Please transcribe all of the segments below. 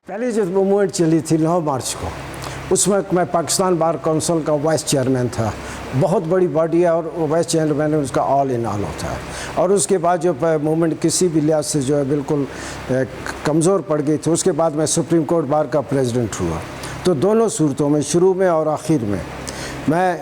पहले जो मूवमेंट चली थी 9 मार्च को, उस वक्त मैं पाकिस्तान बार काउंसिल का वाइस चेयरमैन था। बहुत बड़ी बॉडी है और वाइस चेयरमैन उसका ऑल इन ऑल होता है। और उसके बाद जो मूवमेंट किसी भी लिहाज से जो है बिल्कुल कमज़ोर पड़ गई थी, उसके बाद मैं सुप्रीम कोर्ट बार का प्रेसिडेंट हुआ। तो दोनों सूरतों में, शुरू में और आखिर में,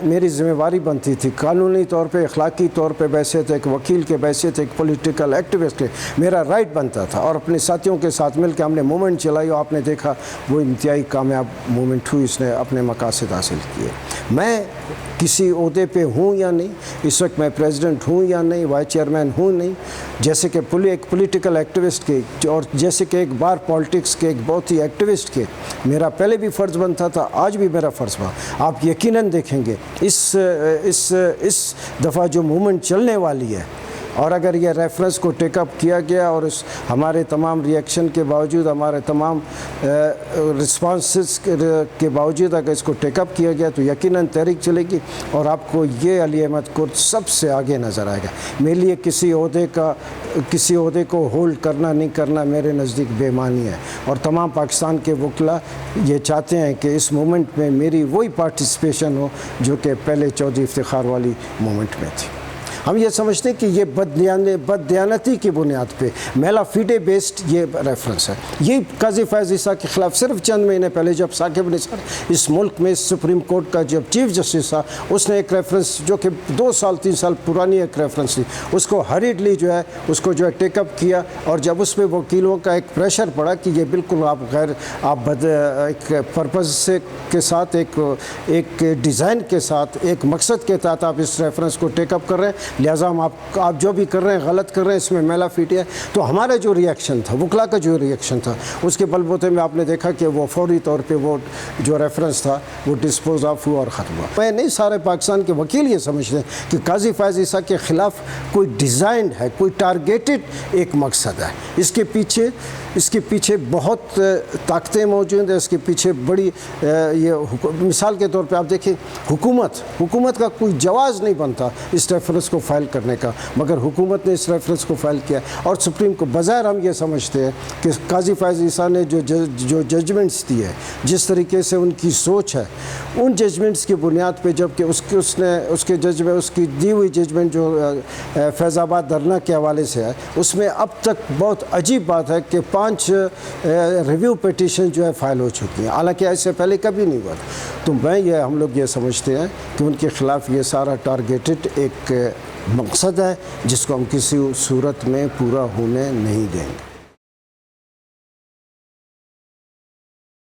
मेरी ज़िम्मेवारी बनती थी कानूनी तौर पे, अखलाकी तौर पे बैसियत एक वकील के, बैसियत एक पॉलिटिकल एक्टिविस्ट के, मेरा राइट बनता था। और अपने साथियों के साथ मिलकर हमने मूवमेंट चलाई और आपने देखा वो इंतहाई कामयाब मूवमेंट हुई, इसने अपने मकासद हासिल किए। मैं किसी ओहदे पे हूँ या नहीं, इस वक्त मैं प्रेसिडेंट हूँ या नहीं, वाइस चेयरमैन हूँ नहीं, जैसे कि एक पॉलिटिकल एक्टिविस्ट के और जैसे कि एक बार पॉलिटिक्स के एक बहुत ही एक्टिविस्ट के मेरा पहले भी फ़र्ज़ बनता था, आज भी मेरा फ़र्ज़ बना। आप यकीनन देखेंगे इस दफ़ा जो मूवमेंट चलने वाली है, और अगर ये रेफरेंस को टेकअप किया गया और हमारे तमाम रिएक्शन के बावजूद, हमारे तमाम रिस्पॉन्सेस के बावजूद अगर इसको टेकअप किया गया तो यकीनन तहरीक चलेगी और आपको ये अली अहमद कुर्द सबसे आगे नज़र आएगा। मेरे लिए किसी ओहदे को होल्ड करना नहीं करना मेरे नज़दीक बेमानी है। और तमाम पाकिस्तान के वकला ये चाहते हैं कि इस मूवमेंट में मेरी वही पार्टिसिपेशन हो जो कि पहले चौधरी इफ्तिखार वाली मूवमेंट में थी। हम ये समझते हैं कि ये बददियानती की बुनियाद पे मेला फीडे बेस्ड ये रेफरेंस है। ये काजी फैज़ ईसा के ख़िलाफ़ सिर्फ चंद महीने पहले जब साकिब निसार इस मुल्क में सुप्रीम कोर्ट का जब चीफ जस्टिस था, उसने एक रेफरेंस जो कि 2 साल 3 साल पुरानी एक रेफरेंस थी, उसको हरीडली जो है उसको जो है टेकअप किया। और जब उस पर वकीलों का एक प्रेशर पड़ा कि ये बिल्कुल आप एक पर्पज़ से के साथ, एक डिज़ाइन के साथ, एक मकसद के तहत आप इस रेफरेंस को टेकअप कर रहे हैं, लिहाजा हम आप जो भी कर रहे हैं गलत कर रहे हैं, इसमें मेला फीट है। तो हमारा जो रिएक्शन था, वकला का जो रिएक्शन था, उसके बलबूते में आपने देखा कि वो फौरी तौर पे वो जो रेफरेंस था वो डिस्पोज ऑफ हुआ और ख़त्म हुआ। मैं नहीं, सारे पाकिस्तान के वकील ये समझते हैं कि काजी फैज़ ईसा के ख़िलाफ़ कोई डिज़ाइन है, कोई टारगेटेड एक मकसद है। इसके पीछे बहुत ताकतें मौजूद हैं। इसके पीछे बड़ी मिसाल के तौर पे आप देखें, हुकूमत का कोई जवाज़ नहीं बनता इस रेफरेंस को फ़ाइल करने का, मगर हुकूमत ने इस रेफरेंस को फ़ाइल किया। और सुप्रीम को बज़ाहिर हम ये समझते हैं कि काजी फैज़ ईसा ने जो जजमेंट्स दिए हैं, जिस तरीके से उनकी सोच है, उन जजमेंट्स की बुनियाद पे, जबकि उसकी दी हुई जजमेंट जो फैज़ाबाद धरना के हवाले से है, उसमें अब तक बहुत अजीब बात है कि 5 रिव्यू पिटीशन जो है फ़ाइल हो चुकी हैं, हालांकि ऐसे पहले कभी नहीं हुआ। तो हम लोग ये समझते हैं कि उनके ख़िलाफ़ ये सारा टारगेटेड एक मकसद है जिसको हम किसी सूरत में पूरा होने नहीं देंगे।